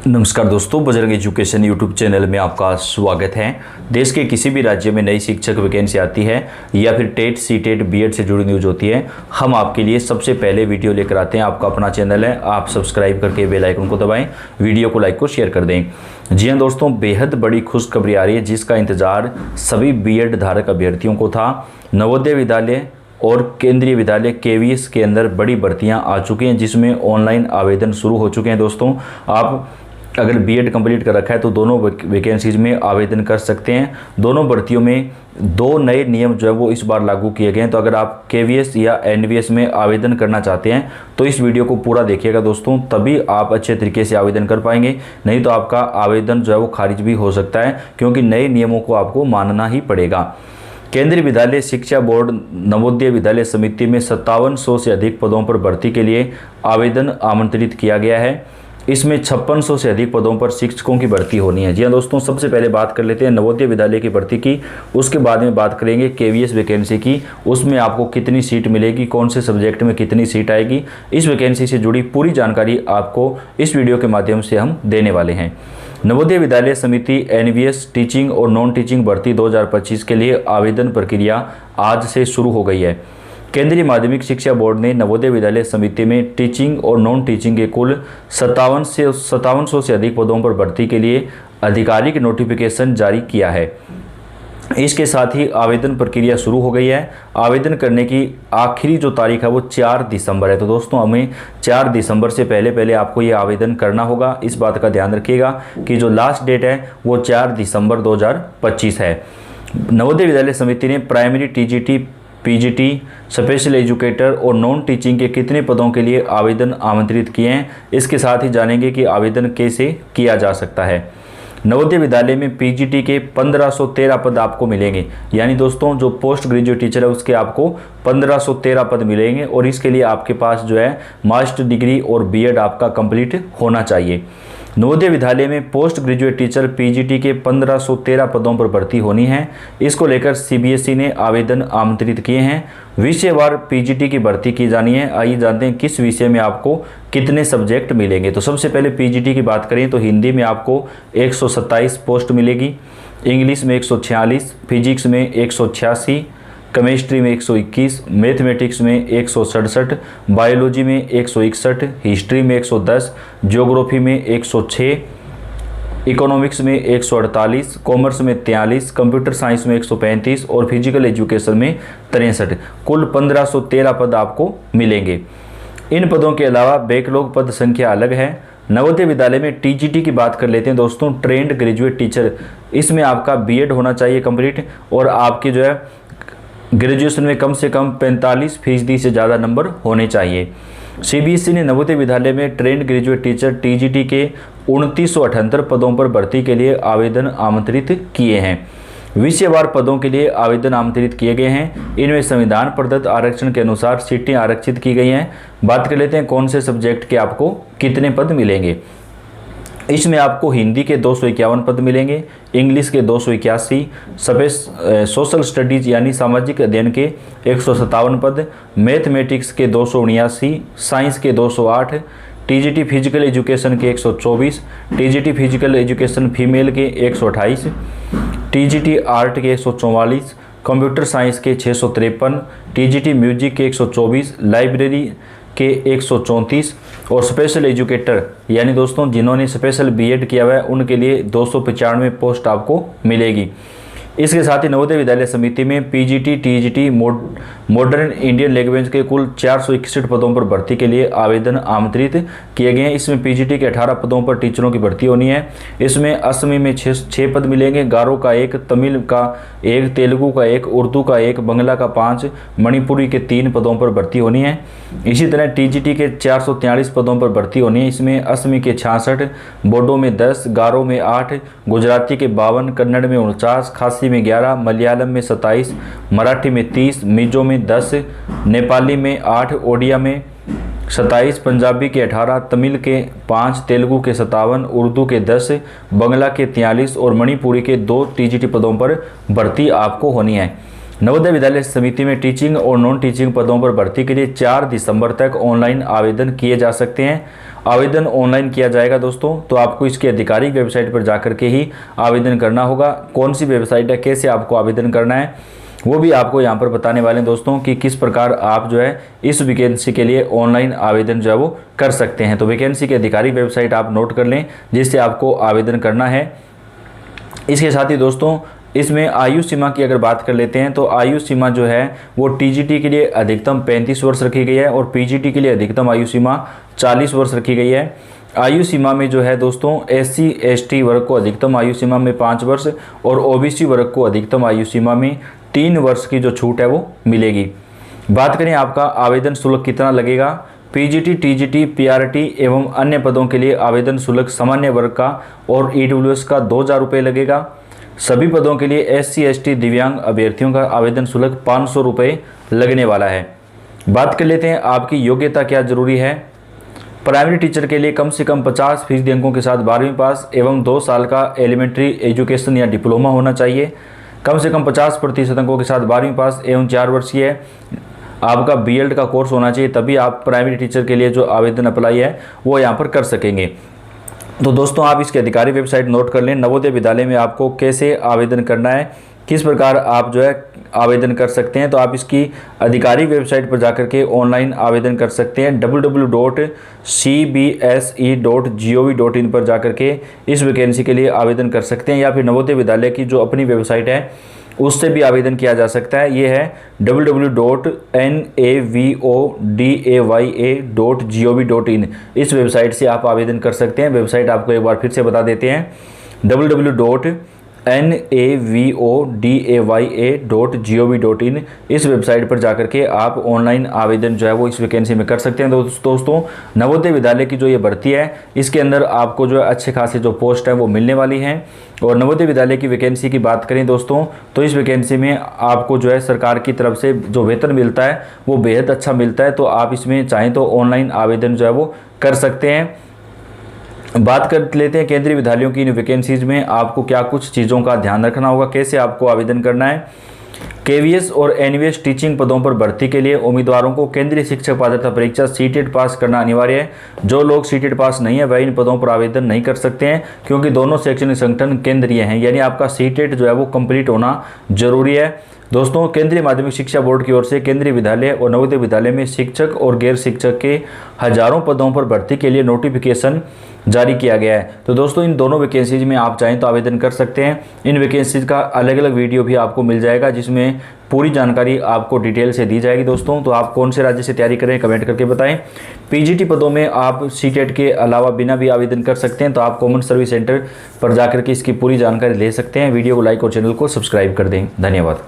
नमस्कार दोस्तों, Bajrang education YouTube channel में आपका स्वागत है। देश के किसी भी राज्य में नई शिक्षक वैकेंसी आती है या फिर टेट, सीटेट, बीएड से जुड़ी न्यूज़ होती है, हम आपके लिए सबसे पहले वीडियो लेकर आते हैं। आपका अपना चैनल है, आप सब्सक्राइब करके बेल आइकन को दबाएं, वीडियो को लाइक को शेयर कर दें। जी हाँ दोस्तों, बेहद बड़ी खुशखबरी आ रही है जिसका इंतजार सभी बीएड धारक अभ्यर्थियों को था। नवोदय विद्यालय और केंद्रीय विद्यालय केवीएस के अंदर बड़ी भर्तियां आ चुकी हैं जिसमें ऑनलाइन आवेदन शुरू हो चुके हैं। दोस्तों, आप अगर बीएड कंप्लीट कर रखा है तो दोनों वैकेंसीज में आवेदन कर सकते हैं। दोनों भर्तियों में दो नए नियम जो है वो इस बार लागू किए गए हैं। तो अगर आप केवीएस या एनवीएस में आवेदन करना चाहते हैं तो इस वीडियो को पूरा देखिएगा दोस्तों, तभी आप अच्छे तरीके से आवेदन कर पाएंगे। नहीं तो आपका आवेदन जो है वो खारिज भी हो सकता है, क्योंकि नए नियमों को आपको मानना ही पड़ेगा। केंद्रीय विद्यालय शिक्षा बोर्ड नवोदय विद्यालय समिति में 5700 से अधिक पदों पर भर्ती के लिए आवेदन आमंत्रित किया गया है। इसमें 5600 से अधिक पदों पर शिक्षकों की भर्ती होनी है। जी हाँ दोस्तों, सबसे पहले बात कर लेते हैं नवोदय विद्यालय की भर्ती की, उसके बाद में बात करेंगे केवीएस वैकेंसी की। उसमें आपको कितनी सीट मिलेगी, कौन से सब्जेक्ट में कितनी सीट आएगी, इस वैकेंसी से जुड़ी पूरी जानकारी आपको इस वीडियो के माध्यम से हम देने वाले हैं। नवोदय विद्यालय समिति एनवीएस टीचिंग और नॉन टीचिंग भर्ती 2025 के लिए आवेदन प्रक्रिया आज से शुरू हो गई है। केंद्रीय माध्यमिक शिक्षा बोर्ड ने नवोदय विद्यालय समिति में टीचिंग और नॉन टीचिंग के कुल 5700 से अधिक पदों पर भर्ती के लिए आधिकारिक नोटिफिकेशन जारी किया है। इसके साथ ही आवेदन प्रक्रिया शुरू हो गई है। आवेदन करने की आखिरी जो तारीख है वो 4 दिसंबर है। तो दोस्तों, हमें 4 दिसंबर से पहले आपको ये आवेदन करना होगा। इस बात का ध्यान रखिएगा कि जो लास्ट डेट है वो 4 दिसंबर 2025 है। नवोदय विद्यालय समिति ने primary, TGT, PGT, special educator और नॉन टीचिंग के कितने पदों के लिए आवेदन आमंत्रित किए हैं, इसके साथ ही जानेंगे कि आवेदन कैसे किया जा सकता है। नवोदय विद्यालय में पीजीटी के 1513 पद आपको मिलेंगे। यानी दोस्तों, जो पोस्ट ग्रेजुएट टीचर है उसके आपको 1513 पद मिलेंगे, और इसके लिए आपके पास जो है मास्टर डिग्री और बीएड आपका कंप्लीट होना चाहिए। नवोदय विद्यालय में पोस्ट ग्रेजुएट टीचर पीजीटी के 1513 पदों पर भर्ती होनी है। इसको लेकर सीबीएसई ने आवेदन आमंत्रित किए हैं। विषयवार पीजीटी की भर्ती की जानी है। आइए जानते हैं किस विषय में आपको कितने सब्जेक्ट मिलेंगे। तो सबसे पहले पीजीटी की बात करें तो हिंदी में आपको 127 पोस्ट मिलेगी, इंग्लिश में 146, फिजिक्स में 186, केमिस्ट्री में 121, मैथमेटिक्स में 167, बायोलॉजी में 161, हिस्ट्री में 110, ज्योग्राफी में 106, इकोनॉमिक्स में 148, कॉमर्स में 43, कंप्यूटर साइंस में 135 और फिजिकल एजुकेशन में 63। कुल 1513 पद आपको मिलेंगे। इन पदों के अलावा बैकलॉग पद संख्या अलग है। नवोदय विद्यालय में टीजीटी की बात कर लेते हैं दोस्तों, ट्रेंड ग्रेजुएट टीचर। इसमें आपका बीएड होना चाहिए कंप्लीट, और आपके जो है ग्रेजुएशन में कम से कम 45% से ज़्यादा नंबर होने चाहिए। सीबीएसई ने नवोदय विद्यालय में ट्रेंड ग्रेजुएट टीचर टीजीटी के 2978 पदों पर भर्ती के लिए आवेदन आमंत्रित किए हैं। विषयवार पदों के लिए आवेदन आमंत्रित किए गए हैं। इनमें संविधान प्रदत्त आरक्षण के अनुसार सीटें आरक्षित की गई हैं। बात कर लेते हैं कौन से सब्जेक्ट के आपको कितने पद मिलेंगे। इसमें आपको हिंदी के 251 पद मिलेंगे, इंग्लिश के 281, सोशल स्टडीज़ यानी सामाजिक अध्ययन के 157 पद, मैथमेटिक्स के 279, साइंस के 208, टीजीटी फिजिकल एजुकेशन के 124, टीजीटी फिजिकल एजुकेशन फीमेल के 128, टीजीटी आर्ट के 144, कंप्यूटर साइंस के 653, टीजीटी म्यूजिक के 124, लाइब्रेरी के 134 और स्पेशल एजुकेटर यानी दोस्तों जिन्होंने स्पेशल बीएड किया हुआ है उनके लिए 295 पोस्ट आपको मिलेगी। इसके साथ ही नवोदय विद्यालय समिति में PGT, TGT, modern Indian language के कुल 461 पदों पर भर्ती के लिए आवेदन आमंत्रित किए गए हैं। इसमें पीजीटी के 18 पदों पर टीचरों की भर्ती होनी है। इसमें असमी में 6 पद मिलेंगे, गारो का 1, तमिल का 1, तेलुगु का 1, उर्दू का 1, बंगला का 5, मणिपुरी के 3 पदों पर भर्ती होनी है। इसी तरह टीजीटी के 443 पदों पर भर्ती होनी है। इसमें असमी के 66, बोडो में 10, गारो में 8, गुजराती के 52, कन्नड़ में 49, खासी में 11, मलयालम में 27, मराठी में 30, मिजो में 10, नेपाली में 8, ओडिया में 27, पंजाबी के 18, तमिल के 5, तेलुगु के 57, उर्दू के 10, बंगला के 43 और मणिपुरी के 2 टीजीटी पदों पर भर्ती आपको होनी है। नवोदय विद्यालय समिति में टीचिंग और नॉन टीचिंग पदों पर भर्ती के लिए 4 दिसंबर तक ऑनलाइन आवेदन किए जा सकते हैं। आवेदन ऑनलाइन किया जाएगा दोस्तों। तो आपको इसकी आधिकारिक वेबसाइट पर जाकर के ही आवेदन करना होगा। कौन सी वेबसाइट है, कैसे आपको आवेदन करना है, वो भी आपको यहाँ पर बताने वाले हैं दोस्तों कि किस प्रकार आप जो है इस वैकेंसी के लिए ऑनलाइन आवेदन जो है वो कर सकते हैं। तो वैकेंसी की आधिकारिक वेबसाइट आप नोट कर लें जिससे आपको आवेदन करना है। इसके साथ ही दोस्तों इसमें आयु सीमा की अगर बात कर लेते हैं तो आयु सीमा जो है वो टीजीटी के लिए अधिकतम 35 वर्ष रखी गई है और पीजीटी के लिए अधिकतम आयु सीमा 40 वर्ष रखी गई है। आयु सीमा में जो है दोस्तों SC ST वर्ग को अधिकतम आयु सीमा में 5 वर्ष और OBC वर्ग को अधिकतम आयु सीमा में 3 वर्ष की जो छूट है वो मिलेगी। बात करें आपका आवेदन शुल्क कितना लगेगा। पीजीटी, टीजीटी, पीआरटी एवं अन्य पदों के लिए आवेदन शुल्क सामान्य वर्ग का और EWS का 2000 रुपये लगेगा। सभी पदों के लिए SC ST दिव्यांग अभ्यर्थियों का आवेदन शुल्क 500 रुपये लगने वाला है। बात कर लेते हैं आपकी योग्यता क्या जरूरी है। प्राइमरी टीचर के लिए कम से कम 50% अंकों के साथ 12वीं पास एवं 2 साल का एलिमेंट्री एजुकेशन या डिप्लोमा होना चाहिए। कम से कम 50% अंकों के साथ 12वीं पास एवं 4 वर्षीय आपका BEd का कोर्स होना चाहिए, तभी आप प्राइमरी टीचर के लिए जो आवेदन अप्लाई है वो यहाँ पर कर सकेंगे। तो दोस्तों आप इसकी आधिकारिक वेबसाइट नोट कर लें। नवोदय विद्यालय में आपको कैसे आवेदन करना है, किस प्रकार आप जो है आवेदन कर सकते हैं, तो आप इसकी आधिकारिक वेबसाइट पर जाकर के ऑनलाइन आवेदन कर सकते हैं। www.cbse.gov.in पर जाकर के इस वैकेंसी के लिए आवेदन कर सकते हैं, या फिर नवोदय विद्यालय की जो अपनी वेबसाइट है उससे भी आवेदन किया जा सकता है। ये है www.navoday.gov.in। इस वेबसाइट से आप आवेदन कर सकते हैं। वेबसाइट आपको एक बार फिर से बता देते हैं, www.navoday.gov.in। इस वेबसाइट पर जाकर के आप ऑनलाइन आवेदन जो है वो इस वैकेंसी में कर सकते हैं। दोस्तों नवोदय विद्यालय की जो ये भर्ती है इसके अंदर आपको जो है अच्छे खासे जो पोस्ट है वो मिलने वाली हैं। और नवोदय विद्यालय की वैकेंसी की बात करें दोस्तों तो इस वैकेंसी में आपको जो है सरकार की तरफ से जो वेतन मिलता है वो बेहद अच्छा मिलता है। तो आप इसमें चाहें तो ऑनलाइन आवेदन जो है वो कर सकते हैं। बात कर लेते हैं केंद्रीय विद्यालयों की इन वैकेंसीज में आपको क्या कुछ चीज़ों का ध्यान रखना होगा, कैसे आपको आवेदन करना है। KVS और NVS टीचिंग पदों पर भर्ती के लिए उम्मीदवारों को केंद्रीय शिक्षक पात्रता परीक्षा CTET पास करना अनिवार्य है। जो लोग CTET पास नहीं है वह इन पदों पर आवेदन नहीं कर सकते हैं, क्योंकि दोनों शैक्षणिक संगठन केंद्रीय हैं, यानी आपका CTET जो है वो कंप्लीट होना जरूरी है। दोस्तों केंद्रीय माध्यमिक शिक्षा बोर्ड की ओर से केंद्रीय विद्यालय और नवोदय विद्यालय में शिक्षक और गैर शिक्षक के हजारों पदों पर भर्ती के लिए नोटिफिकेशन जारी किया गया है। तो दोस्तों इन दोनों वैकेंसीज में आप चाहें तो आवेदन कर सकते हैं। इन वैकेंसीज का अलग अलग वीडियो भी आपको मिल जाएगा जिसमें पूरी जानकारी आपको डिटेल से दी जाएगी। दोस्तों तो आप कौन से राज्य से तैयारी करें कमेंट करके बताएं। पीजीटी पदों में आप CTET के अलावा बिना भी आवेदन कर सकते हैं। तो आप कॉमन सर्विस सेंटर पर जाकर के इसकी पूरी जानकारी ले सकते हैं। वीडियो को लाइक और चैनल को सब्सक्राइब कर दें। धन्यवाद।